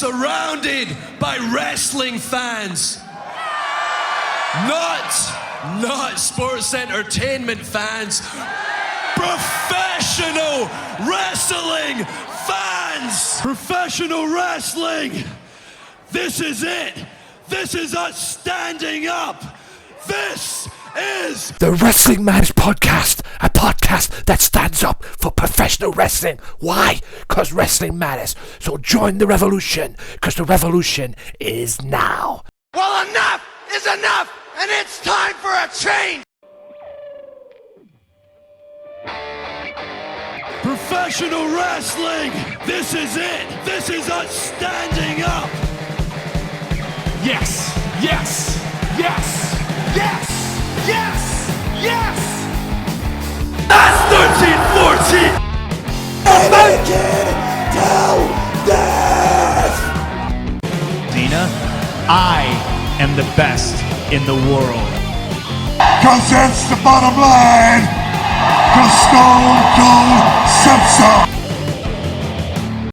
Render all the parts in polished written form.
surrounded by wrestling fans. Not sports entertainment fans. Professional wrestling fans! Professional wrestling! This is it! This is us standing up! This is the Wrestling Matters Podcast, a podcast that stands up for professional wrestling. Why? Because wrestling matters. So join the revolution, because the revolution is now. Well, enough is enough, and it's time for a change! professional wrestling! This is it! This is us standing up! Yes! Yes! Yes! Yes! Yes! Yes! That's 13-14! Dina, I am the best in the world. Cause that's the bottom line. Cause Stone Cold said so.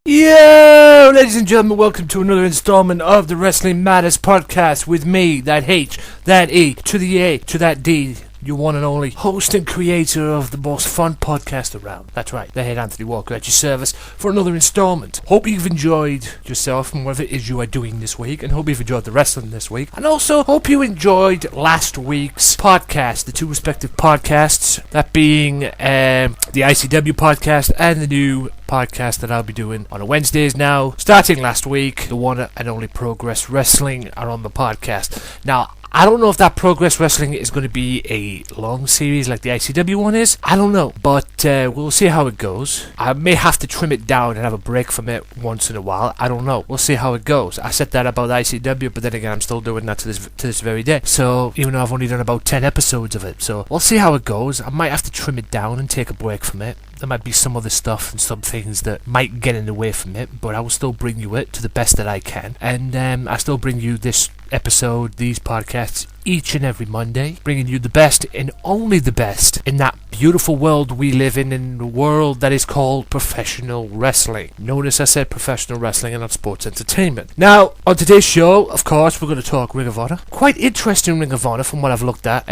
Yo, ladies and gentlemen, welcome to another installment of the Wrestling Matters Podcast with me, that H, that E, to the A, to that D, your one and only host and creator of the most fun podcast around. That's right, the head Anthony Walker at your service for another installment. Hope you've enjoyed yourself and whatever it is you are doing this week, and hope you've enjoyed the wrestling this week, and also hope you enjoyed last week's podcast, the two respective podcasts, that being the ICW podcast and the new podcast that I'll be doing on Wednesdays now. Starting last week, the one and only Progress Wrestling are on the podcast. Now, I don't know if that Progress Wrestling is going to be a long series like the ICW one is. I don't know, but we'll see how it goes. I may have to trim it down and have a break from it once in a while. I don't know. We'll see how it goes. I said that about ICW, but then again, I'm still doing that to this very day. So, even though I've only done about 10 episodes of it. So, we'll see how it goes. I might have to trim it down and take a break from it. There might be some other stuff and some things that might get in the way from it, but I will still bring you it to the best that I can. And I still bring you this episode, these podcasts, each and every Monday, bringing you the best and only the best in that beautiful world we live in the world that is called professional wrestling. Notice I said professional wrestling and not sports entertainment. Now, on today's show, of course, we're going to talk Ring of Honor. Quite interesting Ring of Honor from what I've looked at.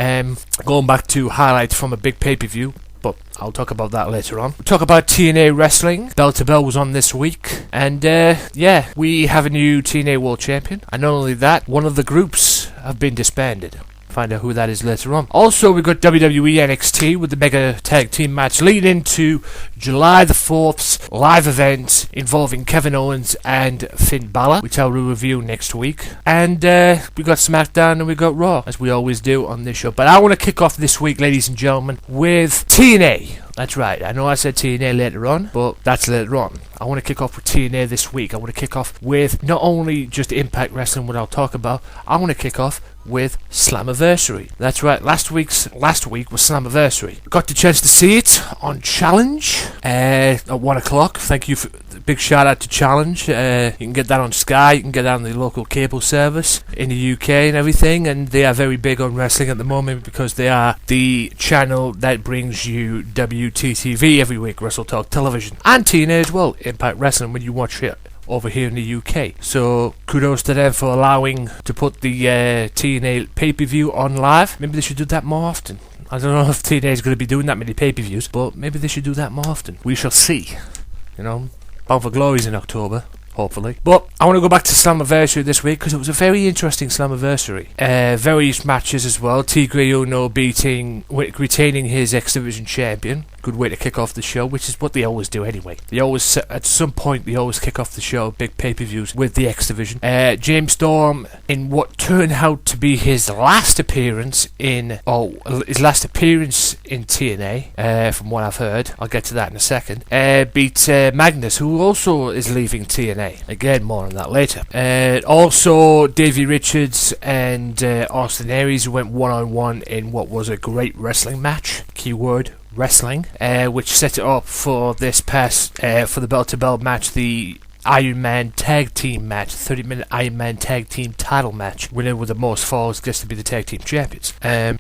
Going back to highlights from a big pay-per-view, but I'll talk about that later on. We'll talk about TNA Wrestling. Bell to Bell was on this week. And, yeah, we have a new TNA World Champion. And not only that, one of the groups have been disbanded. Find out who that is later on. Also, we've got WWE NXT with the Mega Tag Team match leading into July the 4th's live event involving Kevin Owens and Finn Balor, which I'll review next week. And we got SmackDown and we got Raw, as we always do on this show. But I want to kick off this week, ladies and gentlemen, with TNA. That's right, I know I said TNA later on, but that's later on. I want to kick off with TNA this week. I want to kick off with not only just Impact Wrestling, what I'll talk about, I want to kick off with Slammiversary. That's right, last week was Slammiversary. Got the chance to see it on Challenge at 1 o'clock. Thank you for the big shout out to Challenge. You can get that on Sky, you can get that on the local cable service in the UK and everything, and they are very big on wrestling at the moment because they are the channel that brings you WTTV every week, Wrestle Talk Television, and TNA as well, Impact Wrestling, when you watch it over here in the UK. So kudos to them for allowing to put the TNA pay-per-view on live. Maybe they should do that more often. I don't know if TNA is going to be doing that many pay-per-views, but maybe they should do that more often. We shall see. You know, Bound for Glory's in October, hopefully. But I want to go back to Slammiversary this week because it was a very interesting Slammiversary. Various matches as well. Tigre Uno retaining his X Division champion. Good way to kick off the show, which is what they always do anyway. They always, at some point, kick off the show, big pay-per-views with the X Division. James Storm, in what turned out to be his last appearance in TNA, from what I've heard. I'll get to that in a second. Beat Magnus, who also is leaving TNA. Again, more on that later. Also, Davey Richards and Austin Aries went one-on-one in what was a great wrestling match. Keyword wrestling, which set it up for this for the bell-to-bell match, the Iron Man Tag Team match, 30-minute Iron Man Tag Team title match. Winner with the most falls gets to be the Tag Team Champions. I'll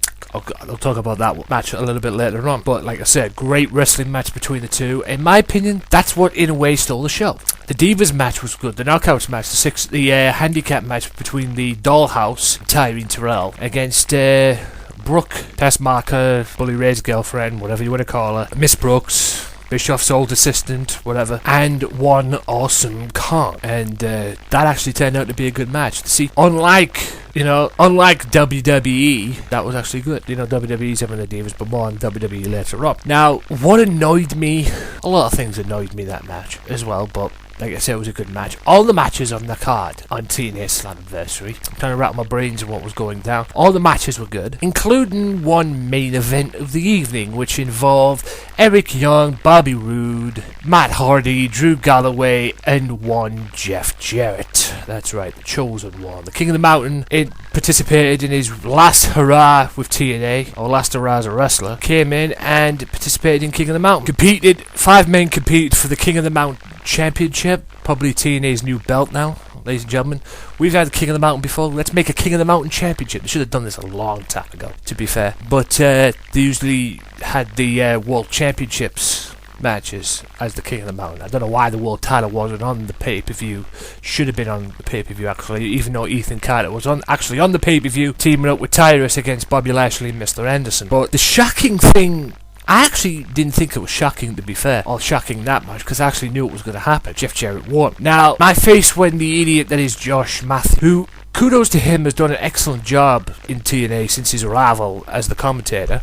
talk about that match a little bit later on. But like I said, great wrestling match between the two. In my opinion, that's what in a way stole the show. The Divas match was good. The Knockouts match, the handicap match between the Dollhouse, Tyreen Terrell, against Brooke, Testmarker, Bully Ray's girlfriend, whatever you want to call her, Miss Brooks, Bischoff's old assistant, whatever, and one Awesome Kong. And that actually turned out to be a good match. See, unlike WWE, that was actually good. WWE's having the Divas, but more on WWE later on. Now, what annoyed me, a lot of things annoyed me that match as well, but like I said, it was a good match. All the matches on the card on TNA Slammiversary, I'm trying to rattle my brains on what was going down. All the matches were good, including one main event of the evening, which involved Eric Young, Bobby Roode, Matt Hardy, Drew Galloway, and one Jeff Jarrett. That's right, the chosen one. The King of the Mountain, it participated in his last hurrah with TNA, or last hurrah as a wrestler, came in and participated in King of the Mountain. 5 men competed for the King of the Mountain Championship, probably TNA's new belt now, ladies and gentlemen. We've had the King of the Mountain before, let's make a King of the Mountain Championship. They should have done this a long time ago, to be fair. But they usually had the World Championships matches as the King of the Mountain. I don't know why the world title wasn't on the pay-per-view. Should have been on the pay-per-view, actually, even though Ethan Carter was actually on the pay-per-view, teaming up with Tyrus against Bobby Lashley and Mr. Anderson. But the shocking thing, I actually didn't think it was shocking, to be fair, or shocking that much, because I actually knew it was going to happen. Jeff Jarrett won. Now, my face when the idiot that is Josh Matthews, who, kudos to him, has done an excellent job in TNA since his arrival as the commentator.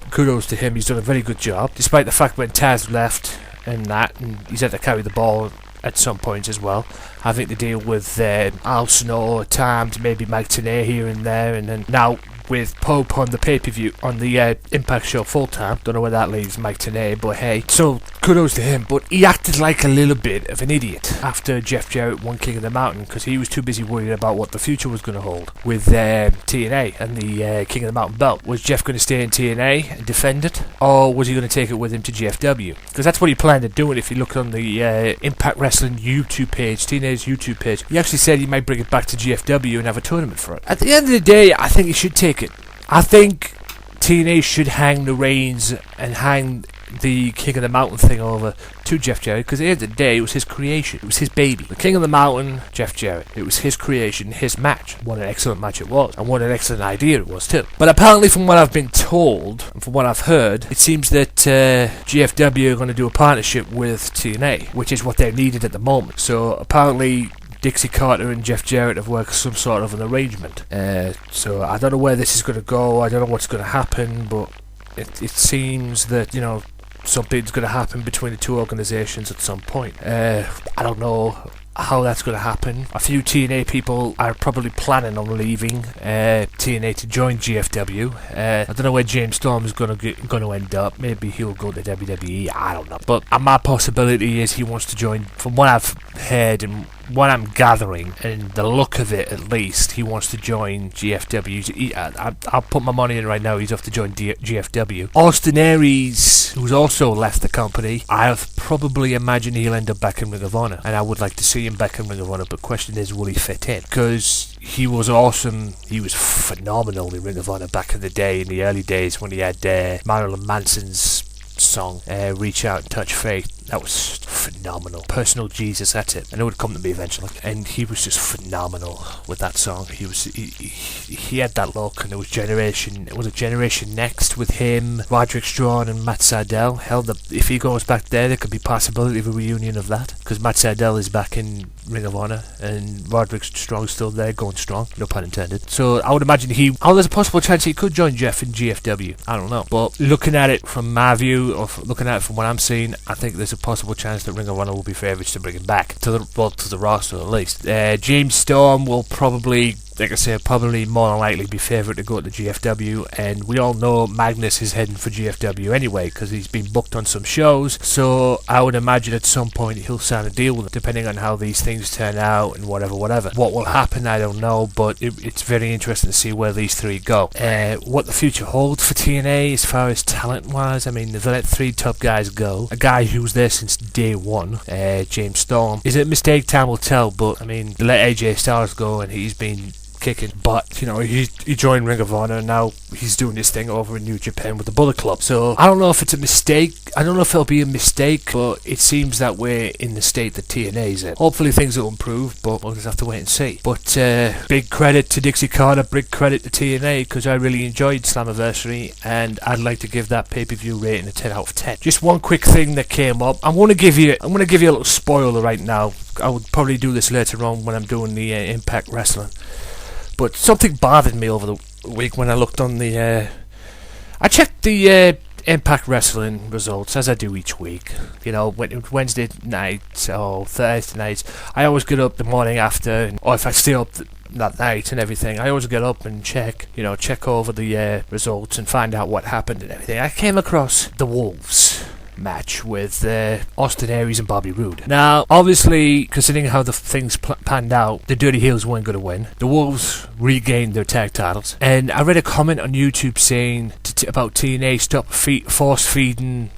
Kudos to him, he's done a very good job, despite the fact when Taz left and he's had to carry the ball at some points as well, having to deal with Al Snow at times, maybe Mike Tenay here and there, and then now with Pope on the pay-per-view, on the Impact show full-time. Don't know where that leaves Mike Tenay, but hey, so kudos to him. But he acted like a little bit of an idiot after Jeff Jarrett won King of the Mountain, because he was too busy worrying about what the future was going to hold with TNA and the King of the Mountain belt. Was Jeff going to stay in TNA and defend it, or was he going to take it with him to GFW? Because that's what he planned on doing. If you look on the Impact Wrestling YouTube page, TNA's YouTube page, he actually said he might bring it back to GFW and have a tournament for it. At the end of the day, I think he should take it. I think TNA should hang the reins and hang the King of the Mountain thing over to Jeff Jarrett, because at the end of the day, it was his creation. It was his baby. The King of the Mountain, Jeff Jarrett. It was his creation, his match. What an excellent match it was, and what an excellent idea it was too. But apparently, from what I've been told, and from what I've heard, it seems that GFW are going to do a partnership with TNA, which is what they're needed at the moment. So apparently, Dixie Carter and Jeff Jarrett have worked some sort of an arrangement. So I don't know where this is going to go. I don't know what's going to happen, but it seems that, something's going to happen between the two organisations at some point. I don't know how that's going to happen. A few TNA people are probably planning on leaving TNA to join GFW. I don't know where James Storm is going to end up. Maybe he'll go to WWE. I don't know. But my possibility is he wants to join. From what I've heard and what I'm gathering, and the look of it at least, he wants to join GFW. I'll put my money in right now. He's off to join GFW. Austin Aries, who's also left the company, I probably imagine he'll end up back in Ring of Honor, and I would like to see him back in Ring of Honor. But the question is, will he fit in? Because he was awesome. He was phenomenal in Ring of Honor back in the day, in the early days when he had Marilyn Manson's song, Reach Out and Touch Faith. That was phenomenal. Personal Jesus, that's it. I know it would come to me eventually. And he was just phenomenal with that song. He had that look, and it was Generation Next with him, Roderick Strong and Matt Sydal. Hell, if he goes back there could be possibility of a reunion of that, because Matt Sydal is back in Ring of Honor and Roderick Strong's still there, going strong, no pun intended. So I would imagine there's a possible chance he could join Jeff in GFW. I don't know, but looking at it from my view, or looking at it from what I'm seeing, I think there's a possible chance that Ring of Honor will be favourites to bring him back to the roster at least. James Storm will probably, like I say, probably more than likely be favourite to go to GFW, and we all know Magnus is heading for GFW anyway, because he's been booked on some shows, so I would imagine at some point he'll sign a deal with them, depending on how these things turn out and whatever. What will happen, I don't know, but it's very interesting to see where these three go. What the future holds for TNA as far as talent-wise, I mean, they've let 3 top guys go. A guy who's there since day one, James Storm. Is it a mistake? Time will tell, but I mean, they let AJ Styles go, and he's been kicking. But, you know, he joined Ring of Honor, and now he's doing this thing over in New Japan with the Bullet Club. So I don't know if it's a mistake. I don't know if it'll be a mistake, but it seems that we're in the state that TNA's in. Hopefully things will improve, but we'll just have to wait and see. But big credit to Dixie Carter, big credit to TNA, because I really enjoyed Slammiversary, and I'd like to give that pay-per-view rating a 10 out of 10. Just one quick thing that came up. I'm going to give you a little spoiler right now. I would probably do this later on when I'm doing the Impact Wrestling. But something bothered me over the week when I looked on the... I checked the Impact Wrestling results, as I do each week. You know, Wednesday night or Thursday night, I always get up the morning after, or if I stay up that night and everything, I always get up and check over the results and find out what happened and everything. I came across the Wolves match with Austin Aries and Bobby Roode. Now, obviously, considering how the things panned out, the Dirty Heels weren't going to win. The Wolves regained their tag titles. And I read a comment on YouTube saying about TNA stop force feeding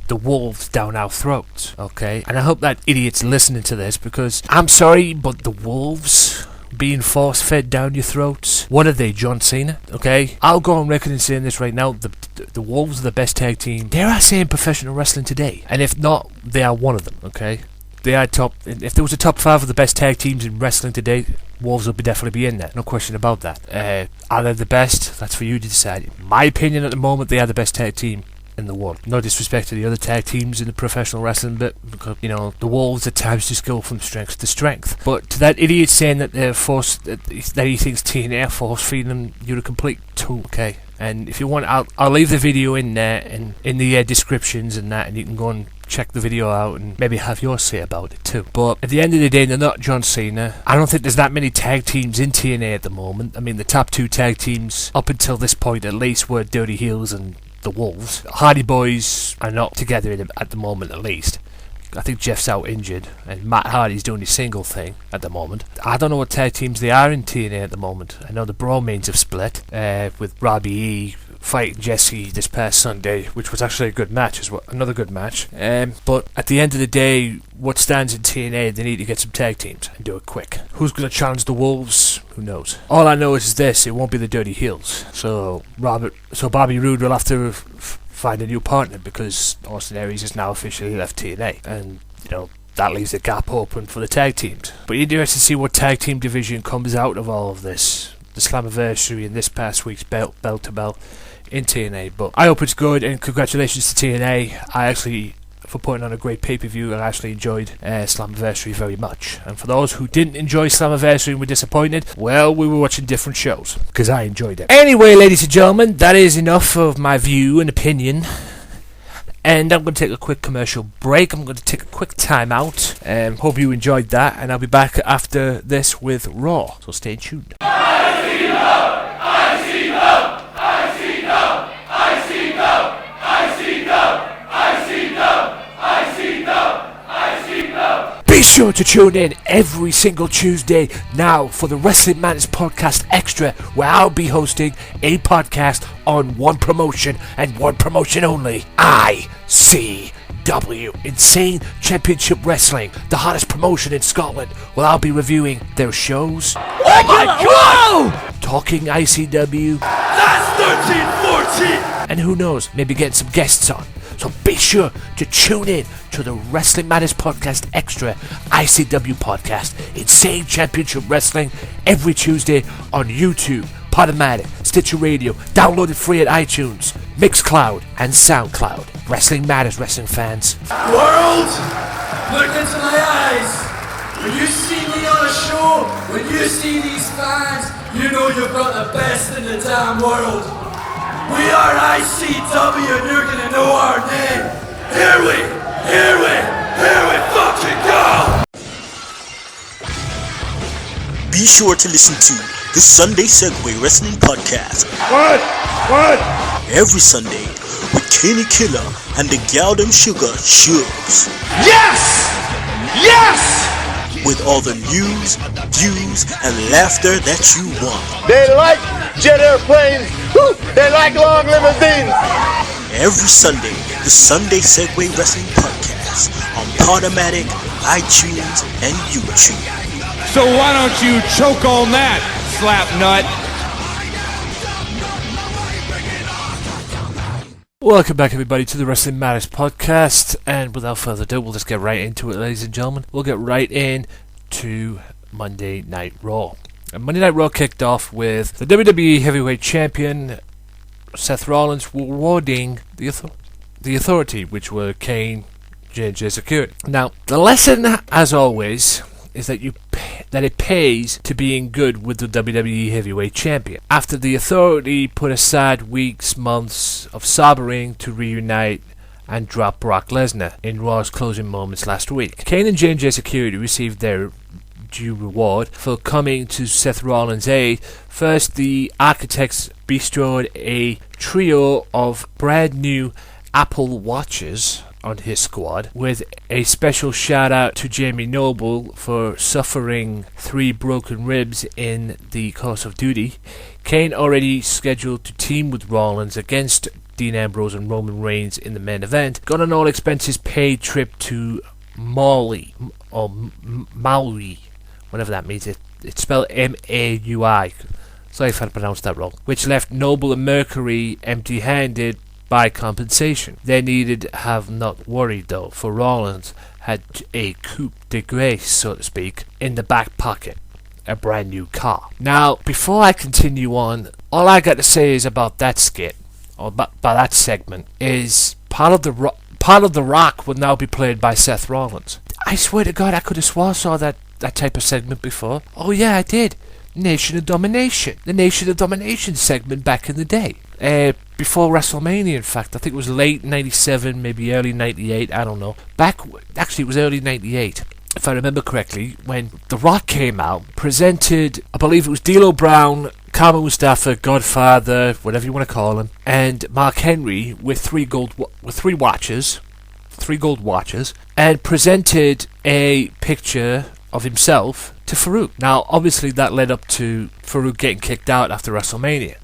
the Wolves down our throats. Okay? And I hope that idiot's listening to this, because I'm sorry, but the Wolves being force-fed down your throats? What are they, John Cena? Okay? I'll go on record and saying this right now. The Wolves are the best tag team, dare I say, in professional wrestling today. And if not, they are one of them, okay? They are top... If there was a top 5 of the best tag teams in wrestling today, Wolves will definitely be in there. No question about that. Are they the best? That's for you to decide. In my opinion, at the moment, they are the best tag team in the world. No disrespect to the other tag teams in the professional wrestling, but because, you know, the Wolves at times just go from strength to strength. But to that idiot saying that they're that he thinks TNA force feeding them, you're a complete tool, okay? And if you want, I'll leave the video in there and in the descriptions and that, and you can go and check the video out and maybe have your say about it too. But at the end of the day, they're not John Cena. I don't think there's that many tag teams in TNA at the moment. I mean, the top 2 tag teams up until this point at least were Dirty Heels and the Wolves. Hardy Boys are not together at the moment, at least. I think Jeff's out injured, and Matt Hardy's doing his single thing at the moment. I don't know what tag teams they are in TNA at the moment. I know the Bromans have split, with Robbie E fighting Jesse this past Sunday, which was actually a good match as well. Another good match. But at the end of the day, what stands in TNA, they need to get some tag teams and do it quick. Who's going to challenge the Wolves? Who knows? All I know is this: it won't be the Dirty Heels. So Bobby Roode will have to find a new partner, because Austin Aries has now officially left TNA, and you know that leaves a gap open for the tag teams. But you're interested to see what tag team division comes out of all of this. The Slammiversary and this past week's belt to belt in TNA. But I hope it's good, and congratulations to TNA. For putting on a great pay-per-view, I actually enjoyed Slammiversary very much. And for those who didn't enjoy Slammiversary and were disappointed, well, we were watching different shows, because I enjoyed it. Anyway, ladies and gentlemen, that is enough of my view and opinion. And I'm going to take a quick commercial break. I'm going to take a quick time out. Hope you enjoyed that, and I'll be back after this with Raw. So stay tuned. Be sure to tune in every single Tuesday now for the Wrestling Madness Podcast Extra, where I'll be hosting a podcast on one promotion and one promotion only. ICW, Insane Championship Wrestling, the hottest promotion in Scotland. Well, I'll be reviewing their shows. Oh my God! Talking ICW. That's 13-14! And who knows, maybe getting some guests on. So be sure to tune in to the Wrestling Matters Podcast Extra ICW podcast, Insane Championship Wrestling, every Tuesday on YouTube, Podomatic, Stitcher Radio, downloaded free at iTunes, Mixcloud, and SoundCloud. Wrestling Matters, wrestling fans. World, look into my eyes. When you see me on a show, when you see these fans, you know you've got the best in the damn world. We are ICW, and you're gonna know our name. Here we fucking go! Be sure to listen to the Sunday Segway Wrestling Podcast. What? Every Sunday with Kenny Killer and the Galdem Sugar Shugs. Yes! With all the news, views, and laughter that you want. They like jet airplanes. Woo! They like long limousines. Every Sunday, the Sunday Segway Wrestling Podcast on Podomatic, iTunes, and YouTube. So why don't you choke on that, slap nut. Welcome back, everybody, to the Wrestling Matters podcast, and without further ado, we'll just get right into it, ladies and gentlemen. We'll get right in to Monday Night Raw. And Monday Night Raw kicked off with the WWE Heavyweight Champion Seth Rollins rewarding the Authority, which were Kane, J&J Security. Now, the lesson, as always, is that it pays to being good with the WWE Heavyweight Champion. After the Authority put aside weeks, months of sobbering to reunite and drop Brock Lesnar in Raw's closing moments last week, Kane and J&J Security received their due reward for coming to Seth Rollins' aid. First, the Architects bestrode a trio of brand new Apple Watches on his squad, with a special shout out to Jamie Noble for suffering 3 broken ribs in the course of duty. Kane, already scheduled to team with Rollins against Dean Ambrose and Roman Reigns in the main event, got an all expenses paid trip to Maui, whatever that means. It's spelled M-A-U-I. Sorry if I pronounced that wrong. Which left Noble and Mercury empty-handed by compensation. They needed have not worried, though, for Rollins had a coup de grace, so to speak, in the back pocket. A brand new car. Now, before I continue on, all I got to say is about that skit, or by that segment, is part of the Rock will now be played by Seth Rollins. I swear to God, I could have swore I saw that type of segment before. Oh yeah, I did. Nation of Domination. The Nation of Domination segment back in the day. Before WrestleMania, in fact. I think it was late 97, maybe early 98, I don't know. Actually, it was early 98, if I remember correctly, when The Rock came out, presented, I believe it was D'Lo Brown, Kama Mustafa, Godfather, whatever you want to call him, and Mark Henry with 3 gold watches, and presented a picture of himself to Farouk. Now, obviously, that led up to Farouk getting kicked out after WrestleMania.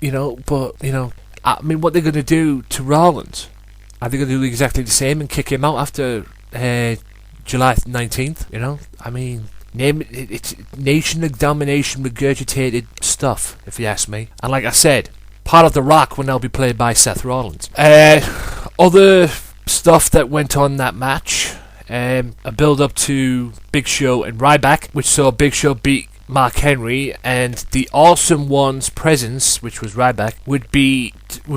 I mean, what they're going to do to Rollins? Are they going to do exactly the same and kick him out after July 19th? I mean, it's Nation of Domination regurgitated stuff, if you ask me. And like I said, part of The Rock will now be played by Seth Rollins. Other stuff that went on that match, a build-up to Big Show and Ryback, which saw Big Show beat Mark Henry, and the Awesome One's presence, which was Ryback, would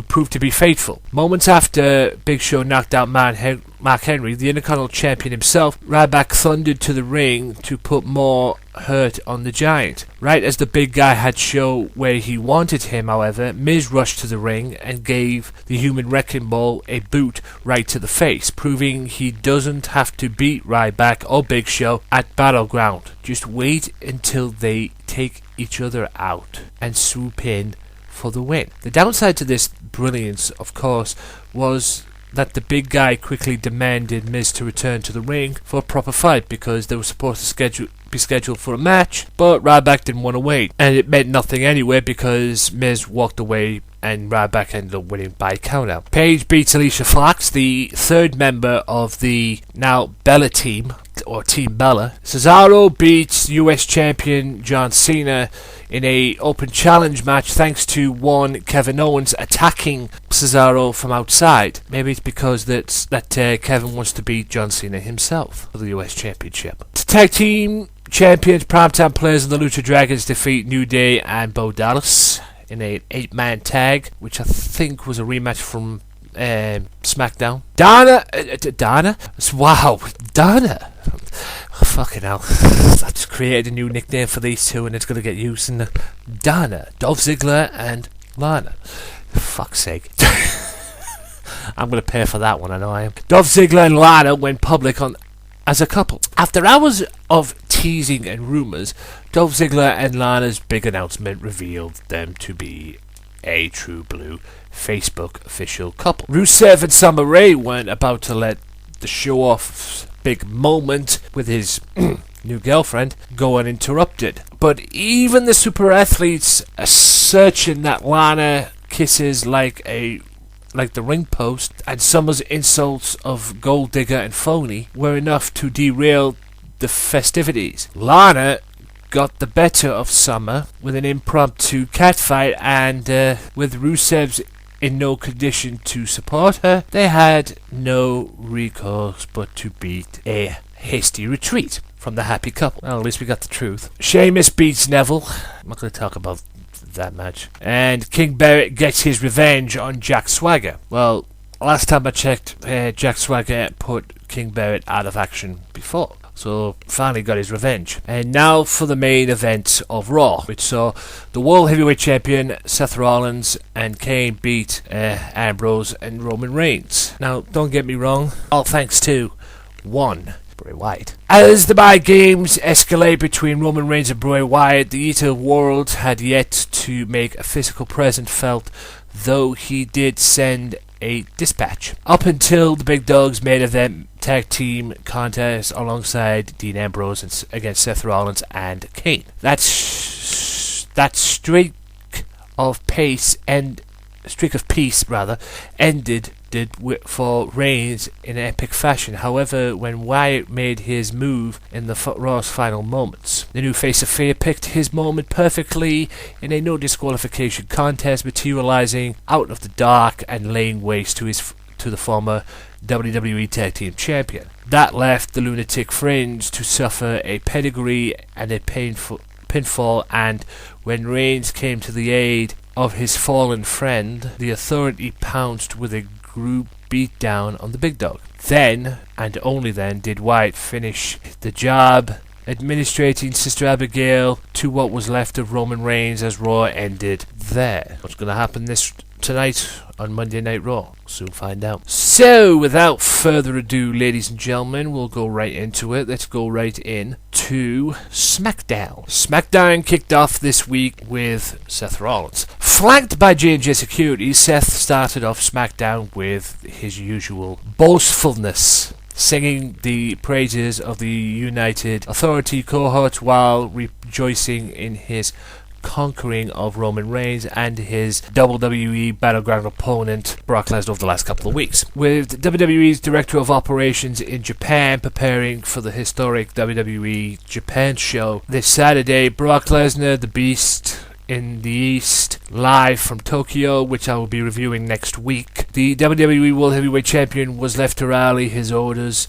prove to be faithful. Moments after Big Show knocked out Mark Henry, the Intercontinental Champion himself, Ryback thundered to the ring to put more hurt on the Giant. Right as the big guy had show where he wanted him, however, Miz rushed to the ring and gave the Human Wrecking Ball a boot right to the face, proving he doesn't have to beat Ryback or Big Show at Battleground. Just wait until they take each other out and swoop in for the win. The downside to this brilliance, of course, was that the big guy quickly demanded Miz to return to the ring for a proper fight, because they were supposed to be scheduled for a match, but Ryback didn't want to wait, and it meant nothing anyway because Miz walked away and Ryback ended up winning by countout. Paige beats Alicia Fox, the 3rd member of the now Bella team, or Team Bella. Cesaro beats US Champion John Cena in a open challenge match, thanks to one Kevin Owens attacking Cesaro from outside. Maybe it's because that Kevin wants to beat John Cena himself for the US Championship. The tag team champions, Primetime Players, and the Lucha Dragons defeat New Day and Bo Dallas in an 8-man tag, which I think was a rematch from SmackDown. Donna. Fucking hell. I just created a new nickname for these two and it's going to get used. And Donna, Dolph Ziggler and Lana. For fuck's sake. I'm going to pay for that one, I know I am. Dolph Ziggler and Lana went public as a couple. After hours of teasing and rumours, Dolph Ziggler and Lana's big announcement revealed them to be a true blue Facebook official couple. Rusev and Summer Rae weren't about to let the show-off big moment with his new girlfriend go uninterrupted. But even the super athletes assertion that Lana kisses like the ring post and Summer's insults of gold digger and phony were enough to derail the festivities. Lana got the better of Summer with an impromptu catfight, and with Rusev's in no condition to support her, they had no recourse but to beat a hasty retreat from the happy couple. Well, at least we got the truth. Sheamus beats Neville. I'm not going to talk about that match. And King Barrett gets his revenge on Jack Swagger. Well, last time I checked, Jack Swagger put King Barrett out of action before. So, finally got his revenge. And now for the main event of Raw, which saw the World Heavyweight Champion Seth Rollins and Kane beat Ambrose and Roman Reigns. Now, don't get me wrong, all thanks to one Bray Wyatt. As the mind games escalate between Roman Reigns and Bray Wyatt, the Eater of Worlds had yet to make a physical presence felt, though he did send a dispatch. Up until the Big Dog's main event tag team contest alongside Dean Ambrose against Seth Rollins and Kane. That streak of peace ended for Reigns in epic fashion. However, when Wyatt made his move in the Raw's final moments, the new face of Fear picked his moment perfectly in a no disqualification contest, materializing out of the dark and laying waste to the former WWE Tag Team Champion. That left the Lunatic Fringe to suffer a pedigree and a painful pinfall, and when Reigns came to the aid of his fallen friend, the Authority pounced with a group beatdown on the Big Dog. Then, and only then, did Wyatt finish the job, administrating Sister Abigail to what was left of Roman Reigns as Raw ended there. What's going to happen tonight on Monday Night Raw? Soon find out. So, without further ado, ladies and gentlemen, we'll go right into it. Let's go right in to SmackDown. SmackDown kicked off this week with Seth Rollins. Flanked by J&J Security, Seth started off SmackDown with his usual boastfulness, singing the praises of the United Authority cohort while rejoicing in his conquering of Roman Reigns and his WWE Battleground opponent Brock Lesnar over the last couple of weeks. With WWE's Director of Operations in Japan preparing for the historic WWE Japan show this Saturday, Brock Lesnar, the Beast in the East, live from Tokyo, which I will be reviewing next week. The WWE World Heavyweight Champion was left to rally his orders,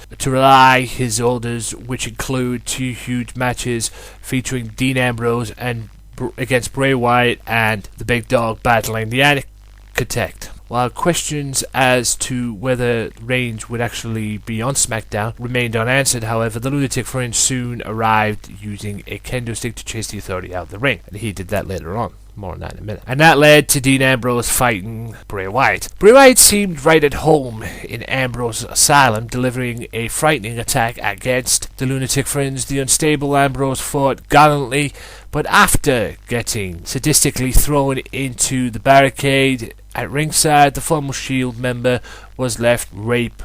which include two huge matches featuring Dean Ambrose and against Bray Wyatt and the Big Dog battling the Architect. While questions as to whether Reigns would actually be on SmackDown remained unanswered, however, the Lunatic Fringe soon arrived using a kendo stick to chase the Authority out of the ring, and he did that later on. More on that in a minute. And that led to Dean Ambrose fighting Bray Wyatt. Bray Wyatt seemed right at home in Ambrose's asylum, delivering a frightening attack against the Lunatic Fringe. The unstable Ambrose fought gallantly, but after getting sadistically thrown into the barricade at ringside, the former Shield member was left ripe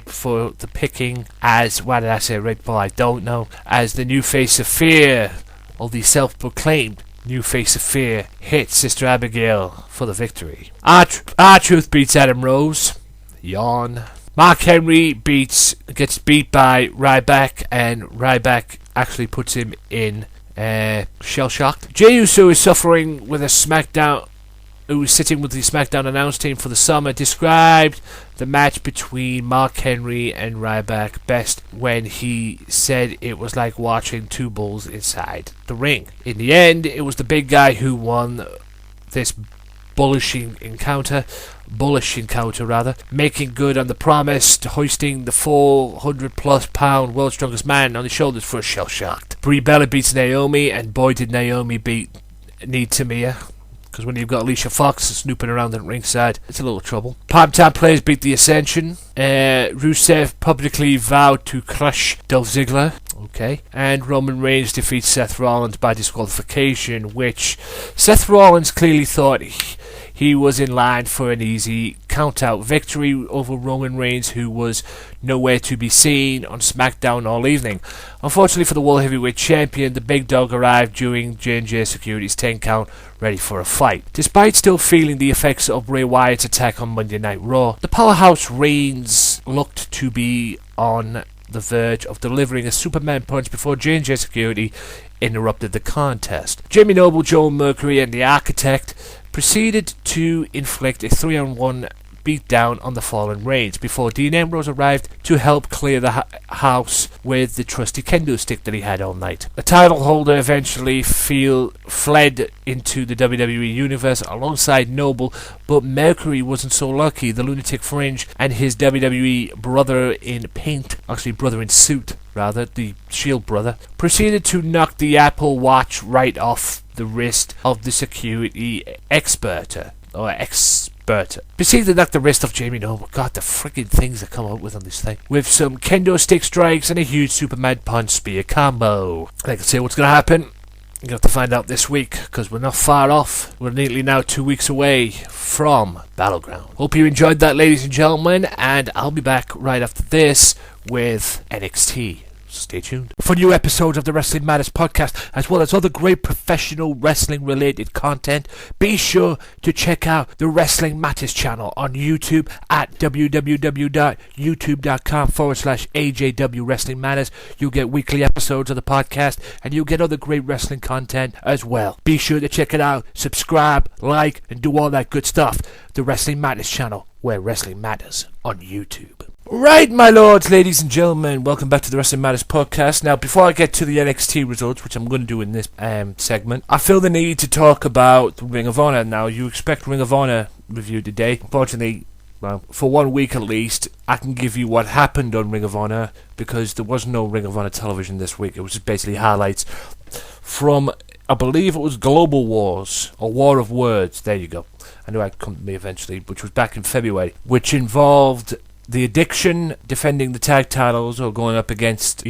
for the picking as, why did I say ripe for? I don't know, as the new face of Fear, or the self-proclaimed new face of Fear, hit Sister Abigail for the victory. R-Truth beats Adam Rose. Yawn. Mark Henry gets beat by Ryback, and Ryback actually puts him in shell-shocked. Jey Uso is suffering with a SmackDown, who was sitting with the SmackDown announce team for the summer, described the match between Mark Henry and Ryback best when he said it was like watching two bulls inside the ring. In the end, it was the big guy who won this bullish encounter, making good on the promise, hoisting the 400+ pound world's strongest man on his shoulders for a shell-shocked. Brie Bella beats Naomi, and boy did Naomi beat Tamia. Because when you've got Alicia Fox snooping around at ringside, it's a little trouble. Primetime Players beat The Ascension. Rusev publicly vowed to crush Dolph Ziggler. Okay. And Roman Reigns defeats Seth Rollins by disqualification, which Seth Rollins clearly thought he was in line for an easy count-out victory over Roman Reigns, who was nowhere to be seen on SmackDown all evening. Unfortunately for the World Heavyweight Champion, the Big Dog arrived during J&J Security's 10 count, ready for a fight. Despite still feeling the effects of Bray Wyatt's attack on Monday Night Raw, the powerhouse Reigns looked to be on the verge of delivering a Superman punch before J&J Security interrupted the contest. Jimmy Noble, Joel Mercury, and the Architect proceeded to inflict a 3-on-1 beatdown on the fallen Reigns before Dean Ambrose arrived to help clear the house with the trusty kendo stick that he had all night. The title holder eventually fled into the WWE Universe alongside Noble, but Mercury wasn't so lucky. The Lunatic Fringe and his WWE brother in suit, the Shield brother, proceeded to knock the Apple Watch right off the wrist of the security expert. Proceeded to knock the wrist off Jamie Noble. God, the freaking things that come up with on this thing. With some kendo stick strikes and a huge Superman punch spear combo. Like I say, what's going to happen? You're going to have to find out this week, because we're not far off. We're nearly now 2 weeks away from Battleground. Hope you enjoyed that, ladies and gentlemen, and I'll be back right after this with NXT. Stay tuned for new episodes of the Wrestling Matters podcast, as well as other great professional wrestling related content. Be sure to check out the Wrestling Matters channel on YouTube at www.youtube.com/AJW Wrestling Matters. You'll get weekly episodes of the podcast, and you'll get other great wrestling content as well. Be sure to check it out, subscribe, like, and do all that good stuff. The Wrestling Matters channel, where wrestling matters, on YouTube. Right, my lords, ladies and gentlemen, welcome back to the Wrestling Matters podcast. Now, before I get to the NXT results, which I'm going to do in this segment, I feel the need to talk about Ring of Honor. Now, you expect Ring of Honor review today. Unfortunately, well, for 1 week at least, I can give you what happened on Ring of Honor, because there was no Ring of Honor television this week. It was just basically highlights from, I believe it was Global Wars, or War of Words, there you go. I knew I'd come to me eventually, which was back in February, which involved The Addiction defending the tag titles, or going up against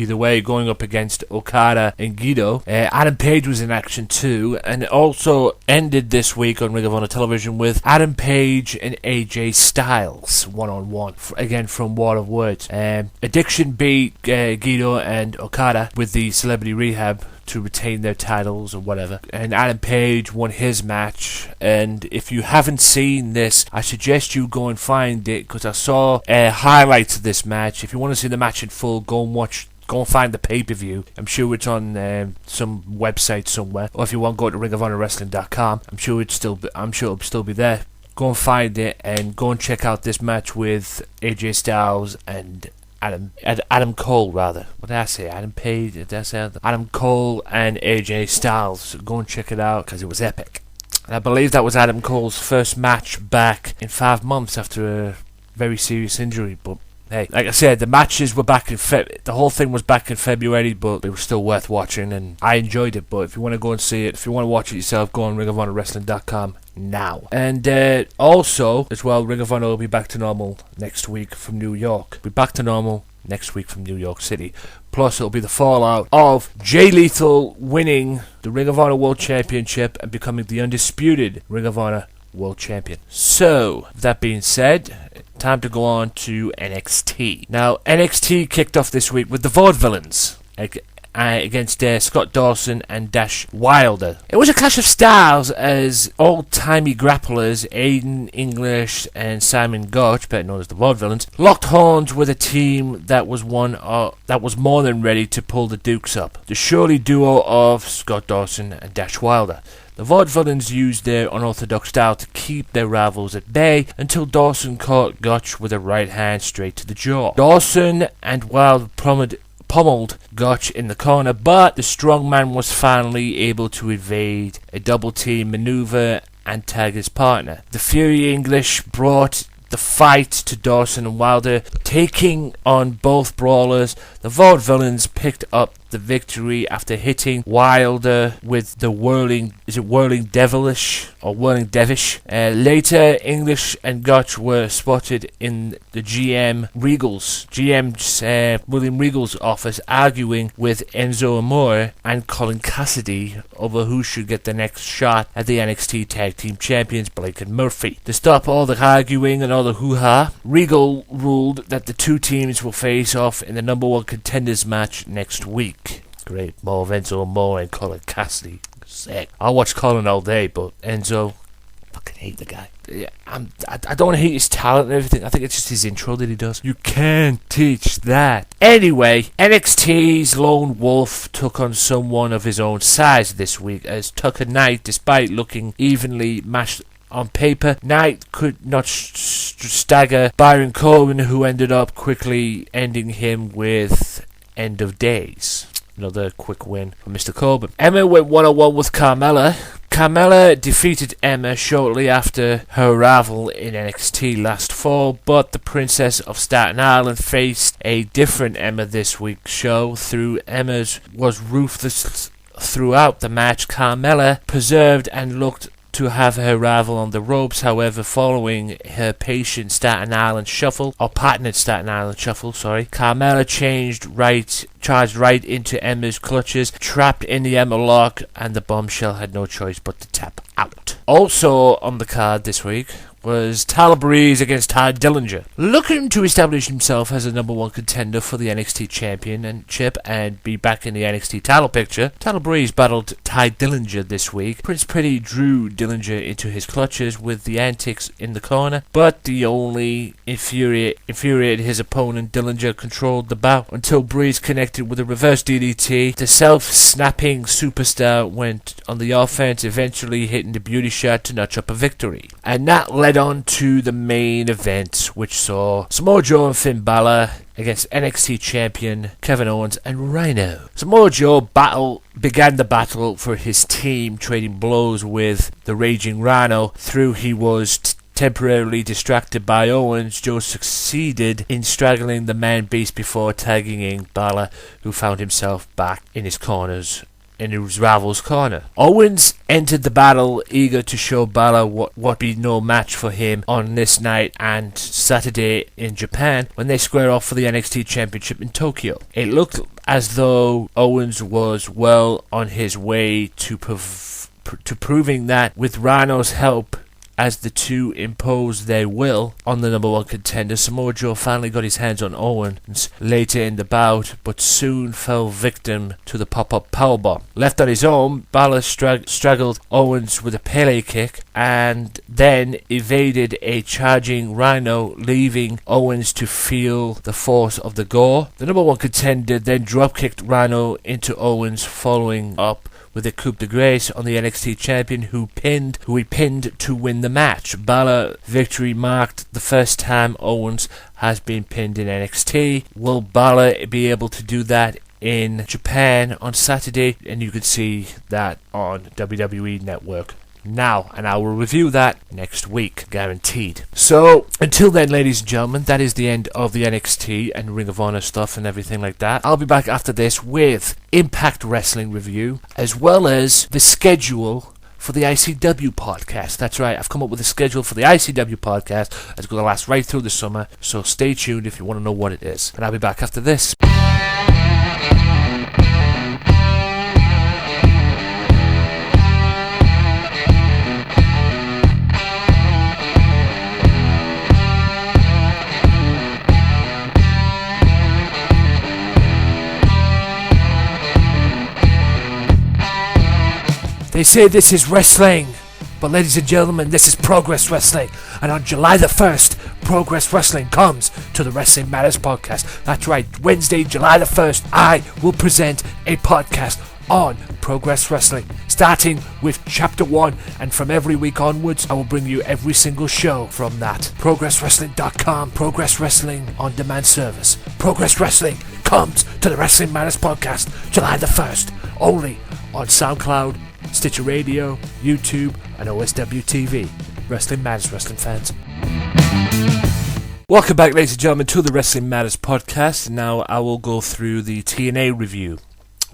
Okada and Guido. Adam Page was in action too, and it also ended this week on Ring of Honor television with Adam Page and AJ Styles one-on-one, again from War of Words. Addiction beat Guido and Okada with the Celebrity Rehab to retain their titles or whatever, and Adam Page won his match. And if you haven't seen this, I suggest you go and find it, because I saw highlights of this match. If you want to see the match in full, go and find the pay-per-view. I'm sure it's on some website somewhere, or if you want, go to ringofhonorwrestling.com. I'm sure it'll still be there. Go and find it, and go and check out this match with AJ Styles and Adam Cole, rather. What did I say? Adam Page? Did I say Adam Cole and AJ Styles? So go and check it out, because it was epic. And I believe that was Adam Cole's first match back in 5 months after a very serious injury. But hey, like I said, the matches were back in the whole thing was back in February, but it was still worth watching, and I enjoyed it. But if you want to go and see it, if you want to watch it yourself, go on ringofhonorwrestling.com now. And also, as well, Ring of Honor will be back to normal next week from New York. We'll be back to normal next week from New York City. Plus, it'll be the fallout of Jay Lethal winning the Ring of Honor World Championship and becoming the undisputed Ring of Honor World Champion. So, that being said, time to go on to NXT. Now, NXT kicked off this week with the Vaudevillains against Scott Dawson and Dash Wilder. It was a clash of styles as old-timey grapplers Aiden English and Simon Gotch, better known as the Vaudevillains, locked horns with a team that was more than ready to pull the Dukes up. The surely duo of Scott Dawson and Dash Wilder. The Vaudevillains used their unorthodox style to keep their rivals at bay until Dawson caught Gotch with a right hand straight to the jaw. Dawson and Wilder pummeled Gotch in the corner, but the strongman was finally able to evade a double team maneuver and tag his partner. The Fury English brought the fight to Dawson and Wilder, taking on both brawlers. The Vaudevillains picked up the victory after hitting Wilder with the whirling devish. Later, English and Gotch were spotted in the GM William Regal's office, arguing with Enzo Amore and Colin Cassidy over who should get the next shot at the NXT Tag Team Champions, Blake and Murphy. To stop all the arguing and all the hoo-ha, Regal ruled that the two teams will face off in the number one contenders match next week. Great. More of Enzo Amore and Colin Cassidy. Sick. I'll watch Colin all day, but Enzo, Fucking hate the guy. Yeah, I don't hate his talent and everything. I think it's just his intro that he does. You can't teach that. Anyway, NXT's Lone Wolf took on someone of his own size this week as Tucker Knight, despite looking evenly matched on paper, Knight could not stagger Byron Corbin, who ended up quickly ending him with End of Days. Another quick win for Mr. Corbin. Emma went 1-on-1 with Carmella. Carmella defeated Emma shortly after her arrival in NXT last fall, but the Princess of Staten Island faced a different Emma this week's show. Through Emma's was ruthless throughout the match, Carmella persevered and looked to have her rival on the ropes. However, following her patented Staten Island Shuffle, Carmella charged right into Emma's clutches, trapped in the Emma lock, and the Bombshell had no choice but to tap out. Also on the card this week was Tyler Breeze against Ty Dillinger. Looking to establish himself as a number one contender for the NXT Championship and be back in the NXT title picture, Tyler Breeze battled Ty Dillinger this week. Prince Pretty drew Dillinger into his clutches with the antics in the corner, but the only infuriated his opponent. Dillinger controlled the bout until Breeze connected with a reverse DDT. The self-snapping superstar went on the offense, eventually hitting the beauty shot to notch up a victory. And that led on to the main event, which saw Samoa Joe and Finn Balor against NXT champion Kevin Owens and Rhino. Samoa Joe began the battle for his team, trading blows with the Raging Rhino. Through he was temporarily distracted by Owens, Joe succeeded in straggling the man beast before tagging in Balor, who found himself back in his rival's corner. Owens entered the battle eager to show Balor what be no match for him on this night and Saturday in Japan when they square off for the NXT Championship in Tokyo. It looked as though Owens was well on his way to proving that with Rhino's help. As the two imposed their will on the number one contender, Samoa Joe finally got his hands on Owens later in the bout, but soon fell victim to the pop-up powerbomb. Left on his own, Balor straggled Owens with a Pele kick and then evaded a charging Rhino, leaving Owens to feel the force of the gore. The number one contender then drop-kicked Rhino into Owens, following up with a coup de grace on the NXT champion who he pinned to win the match. Balor victory marked the first time Owens has been pinned in NXT. Will Balor be able to do that in Japan on Saturday? And you can see that on WWE Network now, and I will review that next week, guaranteed. So until then, ladies and gentlemen, that is the end of the NXT and Ring of Honor stuff and everything like that. I'll be back after this with Impact Wrestling review, as well as the schedule for the ICW podcast. That's right, I've come up with a schedule for the ICW podcast that's going to last right through the summer, so stay tuned if you want to know what it is, and I'll be back after this. They say this is wrestling, but ladies and gentlemen, this is Progress Wrestling. And on July the 1st, Progress Wrestling comes to the Wrestling Matters podcast. That's right, Wednesday, July the 1st, I will present a podcast on Progress Wrestling, starting with Chapter 1, and from every week onwards, I will bring you every single show from that. ProgressWrestling.com, Progress Wrestling on demand service. Progress Wrestling comes to the Wrestling Matters podcast, July the 1st, only on SoundCloud, Stitcher Radio, YouTube, and OSW TV. Wrestling Matters, wrestling fans. Welcome back, ladies and gentlemen, to the Wrestling Matters podcast. Now I will go through the TNA review.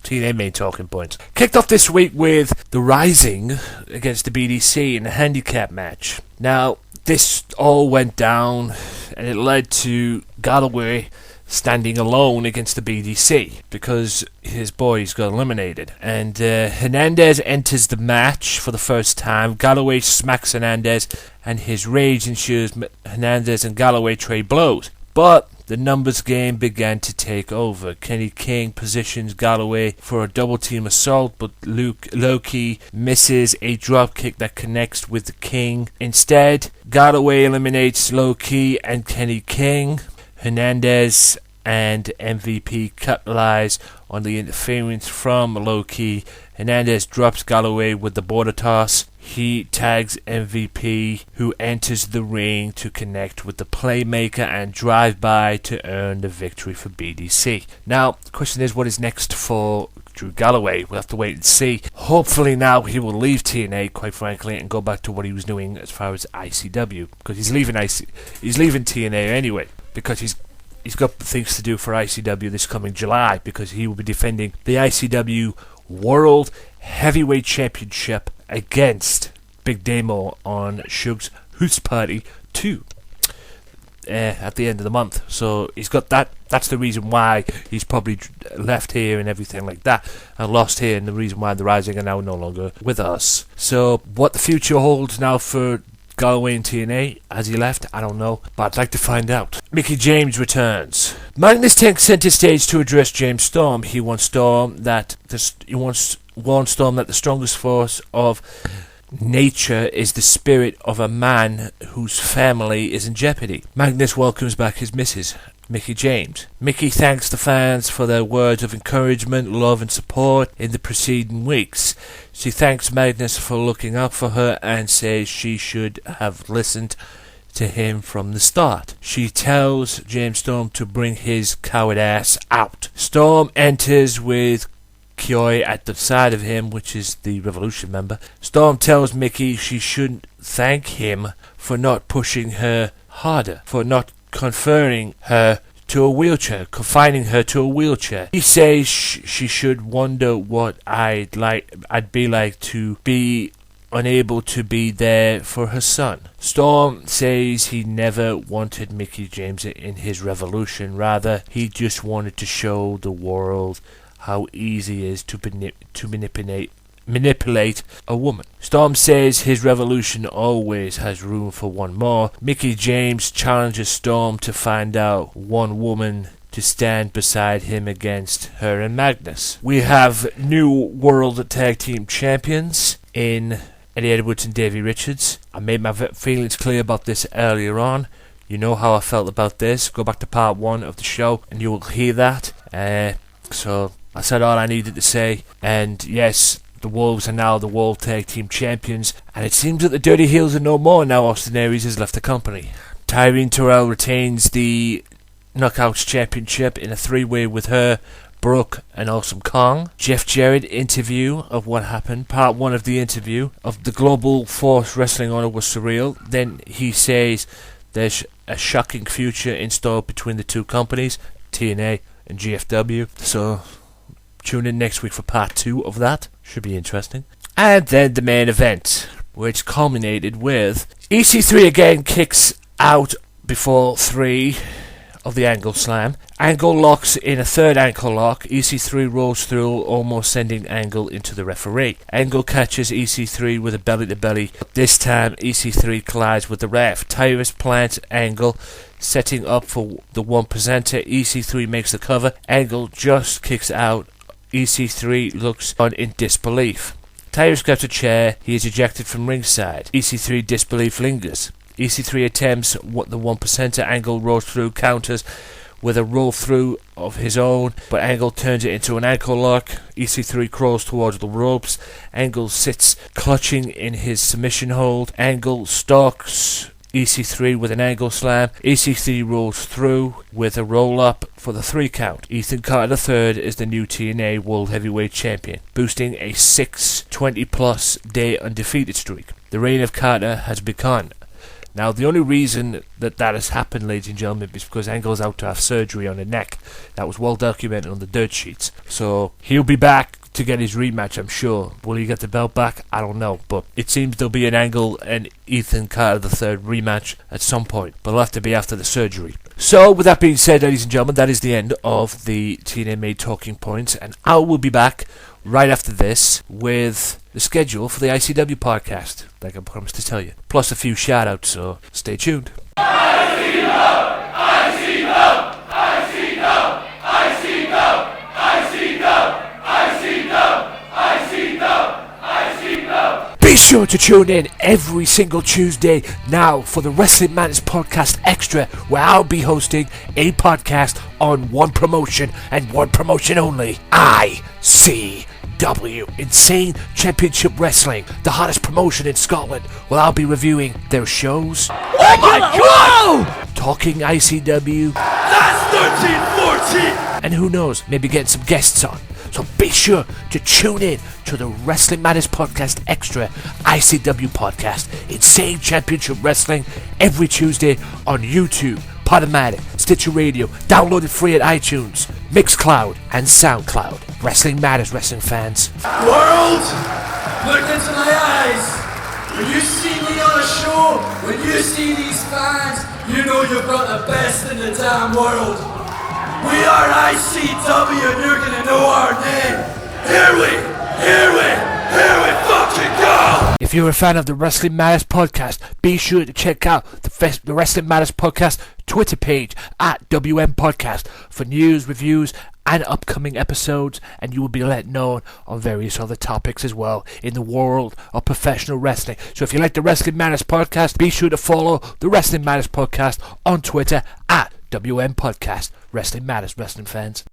TNA main talking points. Kicked off this week with The Rising against the BDC in a handicap match. Now, this all went down, and it led to Galloway standing alone against the BDC because his boys got eliminated. And Hernandez enters the match for the first time. Galloway smacks Hernandez, and his rage ensures Hernandez and Galloway trade blows. But the numbers game began to take over. Kenny King positions Galloway for a double team assault, but Low-Ki misses a drop kick that connects with the King. Instead, Galloway eliminates Low-Ki and Kenny King. Hernandez and MVP capitalize on the interference from Low-Ki. Hernandez drops Galloway with the border toss. He tags MVP, who enters the ring to connect with the Playmaker and drive by to earn the victory for BDC. Now, the question is, what is next for Drew Galloway? We'll have to wait and see. Hopefully now he will leave TNA, quite frankly, and go back to what he was doing as far as ICW, because he's leaving TNA anyway, because he's got things to do for ICW this coming July, because he will be defending the ICW World Heavyweight Championship against Big Damo on Shug's Hoose Party 2 at the end of the month. So he's got that. That's the reason why he's probably left here and everything like that, and lost here, and the reason why the Rising are now no longer with us. So what the future holds now for Galloway in TNA, has he left? I don't know, but I'd like to find out. Mickie James returns. Magnus takes center stage to address James Storm. He warns Storm that the strongest force of nature is the spirit of a man whose family is in jeopardy. Magnus welcomes back his missus, Mickie James. Mickie thanks the fans for their words of encouragement, love and support in the preceding weeks. She thanks Magnus for looking out for her and says she should have listened to him from the start. She tells James Storm to bring his coward ass out. Storm enters with Koi at the side of him, which is the Revolution member. Storm tells Mickie she should thank him for not pushing her harder, for not confining her to a wheelchair. He says she should wonder what I'd be like to be unable to be there for her son. Storm says he never wanted Mickie James in his Revolution. Rather, he just wanted to show the world how easy it is to manipulate a woman. Storm says his Revolution always has room for one more. Mickie James challenges Storm to find out one woman to stand beside him against her and Magnus. We have new World Tag Team Champions in Eddie Edwards and Davey Richards. I made my feelings clear about this earlier on. You know how I felt about this. Go back to part 1 of the show and you will hear that. So I said all I needed to say, and yes, the Wolves are now the World Tag Team Champions, and it seems that the Dirty Heels are no more now Austin Aries has left the company. Tyreen Terrell retains the Knockouts Championship in a 3-way with her, Brooke, and Awesome Kong. Jeff Jarrett interview of what happened. Part 1 of the interview of the Global Force Wrestling owner was surreal. Then he says there's a shocking future in store between the two companies, TNA and GFW. So tune in next week for part 2 of that. Should be interesting. And then the main event, which culminated with EC3 again kicks out before 3 of the Angle Slam. Angle locks in a third ankle lock. EC3 rolls through, almost sending Angle into the referee. Angle catches EC3 with a belly-to-belly. This time, EC3 collides with the ref. Tyrus plants Angle, setting up for the 1%er. EC3 makes the cover. Angle just kicks out. EC3 looks on in disbelief. Tyrus grabs a chair. He is ejected from ringside. EC3 disbelief lingers. EC3 attempts the 1%er. Angle rolls through, counters with a roll through of his own, but Angle turns it into an ankle lock. EC3 crawls towards the ropes. Angle sits clutching in his submission hold. Angle stalks EC3 with an angle slam. EC3 rolls through with a roll up for the 3 count. Ethan Carter III is the new TNA World Heavyweight Champion, boosting a 620-plus day undefeated streak. The reign of Carter has begun. Now, the only reason that has happened, ladies and gentlemen, is because Angle's out to have surgery on the neck. That was well documented on the dirt sheets. So, he'll be back to get his rematch, I'm sure. Will he get the belt back? I don't know. But it seems there'll be an Angle and Ethan Carter III rematch at some point. But it'll have to be after the surgery. So, with that being said, ladies and gentlemen, that is the end of the TNA Made Talking Points. And I will be back right after this with the schedule for the ICW podcast, like I promised to tell you. Plus a few shout-outs, so stay tuned. ICW! ICW! sure to tune in every single Tuesday now for the Wrestling Madness Podcast Extra, where I'll be hosting a podcast on one promotion and one promotion only. ICW, Insane Championship Wrestling, the hottest promotion in Scotland. Well, I'll be reviewing their shows. Oh my God! Talking ICW. That's 1314! And who knows, maybe getting some guests on. So be sure to tune in to the Wrestling Madness Podcast Extra ICW podcast, Insane Championship Wrestling, every Tuesday on YouTube, Podomatic, Stitcher Radio, download it free at iTunes, Mixcloud, and SoundCloud. Wrestling Matters, wrestling fans. World, look into my eyes. When you see me on a show, when you see these fans, you know you've got the best in the damn world. We are ICW and you're gonna know our name. Here we fucking go! If you're a fan of the Wrestling Matters Podcast, be sure to check out the Wrestling Matters Podcast Twitter page at WM Podcast for news, reviews, and upcoming episodes, and you will be let know on various other topics as well in the world of professional wrestling. So if you like the Wrestling Matters Podcast, be sure to follow the Wrestling Matters Podcast on Twitter at WM Podcast. Wrestling Matters, wrestling fans.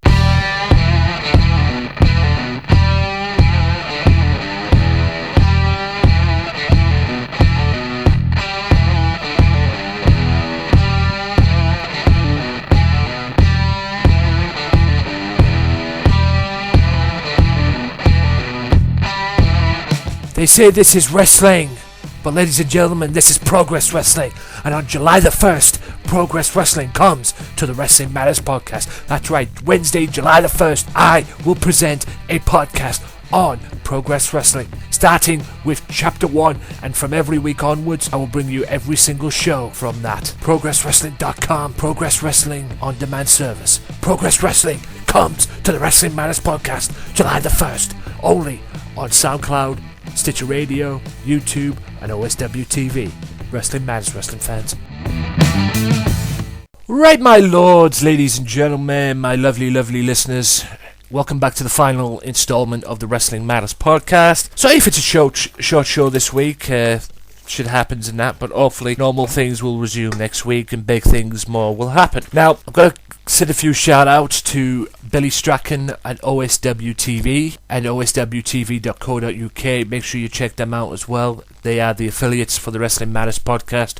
They say this is wrestling, but ladies and gentlemen, this is Progress Wrestling. And on July the 1st, Progress Wrestling comes to the Wrestling Matters Podcast. That's right, Wednesday, July the 1st, I will present a podcast on Progress Wrestling, starting with Chapter 1, and from every week onwards, I will bring you every single show from that. ProgressWrestling.com, Progress Wrestling On Demand Service. Progress Wrestling comes to the Wrestling Matters Podcast, July the 1st, only on SoundCloud, Stitcher Radio, YouTube, and OSW TV. Wrestling Matters, wrestling fans. Right, my lords, ladies and gentlemen, my lovely, lovely listeners, welcome back to the final installment of the Wrestling Matters Podcast. So if it's a short show this week, shit happens in that, but hopefully normal things will resume next week and big things more will happen. Now, I'm going to send a few shout outs to Billy Strachan at OSW TV and oswtv.co.uk. Make sure you check them out as well. They are the affiliates for the Wrestling Matters Podcast.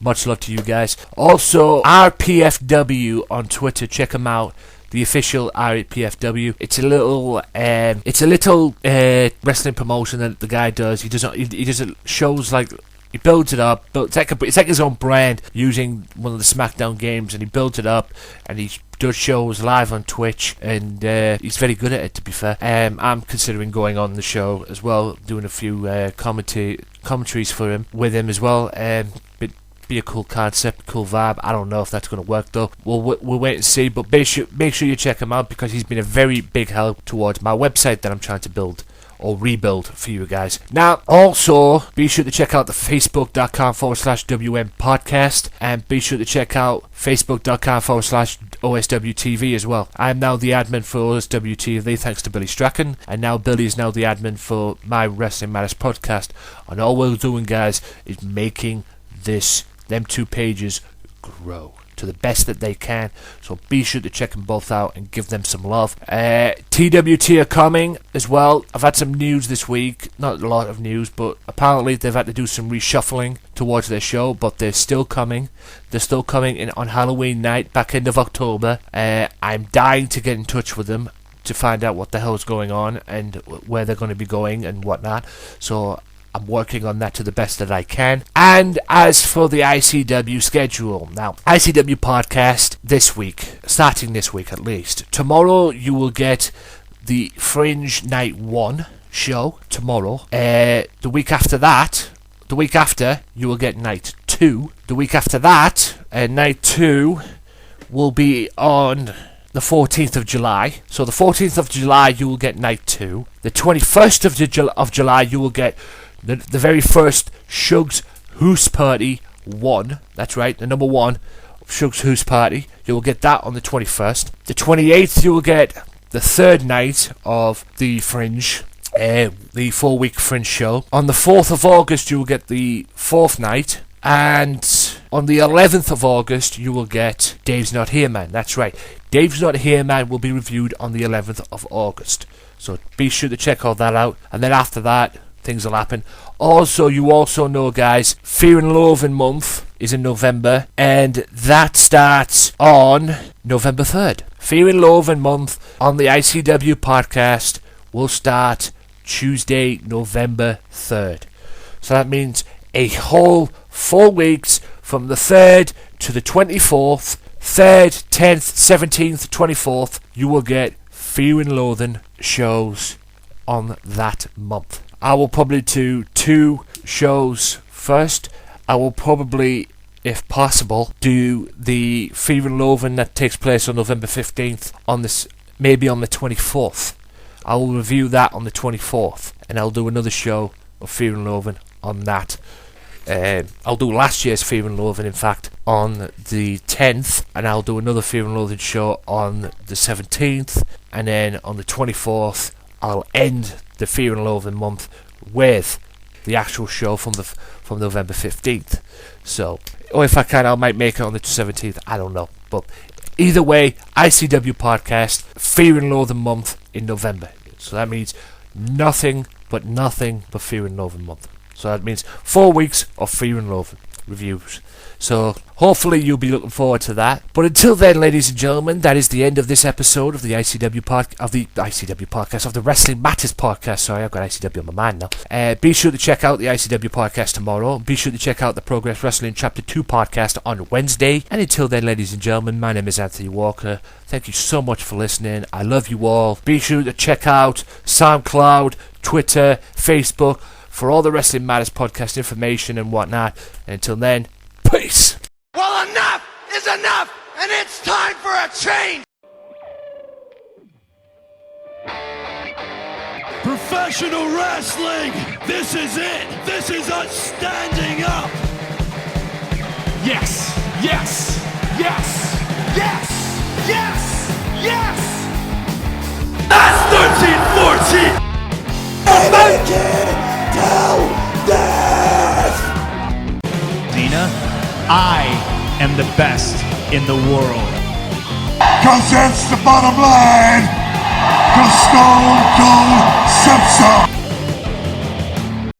Much love to you guys. Also, RPFW on Twitter. Check them out. The official RPFW. It's a little wrestling promotion that the guy does. He does shows like. He builds it up. It's like his own brand, using one of the SmackDown games, and he builds it up, and he does shows live on Twitch, and he's very good at it, to be fair. I'm considering going on the show as well, doing a few commentaries for him, with him as well. Be a cool concept, cool vibe. I don't know if that's going to work though. We'll wait and see, but make sure you check him out, because he's been a very big help towards my website that I'm trying to build or rebuild for you guys. Now, also, be sure to check out the facebook.com/WM podcast, and be sure to check out facebook.com/OSWTV as well. I am now the admin for OSWTV thanks to Billy Strachan, and now Billy is now the admin for my Wrestling Matters podcast, and all we're doing, guys, is making them two pages grow to the best that they can. So be sure to check them both out and give them some love. TWT are coming as well. I've had some news this week, not a lot of news, but apparently they've had to do some reshuffling towards their show, but they're still coming. They're still coming in on Halloween night, back end of October. I'm dying to get in touch with them to find out what the hell's going on and where they're going to be going and whatnot. So I'm working on that to the best that I can. And as for the ICW schedule, now, ICW podcast this week, starting this week at least. Tomorrow you will get the Fringe Night 1 show, tomorrow. The week after, you will get Night 2. The week after that, Night 2 will be on the 14th of July. So the 14th of July, you will get Night 2. The 21st of July, you will get the very first Shugs Hoose Party 1. That's right, the number 1 Shugs Hoose Party. You will get that on the 21st. The 28th, you will get the third night of the Fringe the 4-week Fringe show. On the 4th of August, you will get the 4th night. And on the 11th of August, you will get Dave's Not Here Man. That's right. Dave's Not Here Man will be reviewed on the 11th of August. So be sure to check all that out. And then after that, things will happen. Also, you also know, guys, Fear and Loathing month is in November. And that starts on November 3rd. Fear and Loathing month on the ICW podcast will start Tuesday, November 3rd. So that means a whole 4 weeks from the 3rd to the 24th, 3rd, 10th, 17th, 24th, you will get Fear and Loathing shows on that month. I will probably do 2 shows first. I will probably, if possible, do the Fear and Loathing that takes place on November 15th on this, maybe on the 24th. I will review that on the 24th, and I'll do another show of Fear and Loathing on that. I'll do last year's Fear and Loathing, in fact, on the 10th, and I'll do another Fear and Loathing show on the 17th, and then on the 24th, I'll end the Fear and Loathing month with the actual show from November 15th. So, or if I can, I might make it on the 17th. I don't know, but either way, ICW podcast Fear and Loathing month in November. So that means nothing but Fear and Loathing month. So that means 4 weeks of Fear and Loathing reviews. So hopefully you'll be looking forward to that. But until then, ladies and gentlemen, that is the end of this episode of the ICW podcast, of the Wrestling Matters podcast. Sorry, I've got ICW on my mind now. Be sure to check out the ICW podcast tomorrow. Be sure to check out the Progress Wrestling Chapter 2 podcast on Wednesday. And until then, ladies and gentlemen, my name is Anthony Walker. Thank you so much for listening. I love you all. Be sure to check out SoundCloud, Twitter, Facebook, for all the Wrestling Matters podcast information and whatnot. And until then, peace! Well, enough is enough, and it's time for a change! Professional wrestling! This is it! This is us standing up! Yes, yes, yes, yes, yes, yes! That's 13-14! Cena, I am the best in the world. Cause that's the bottom line. Cause Stone Cold Simpson.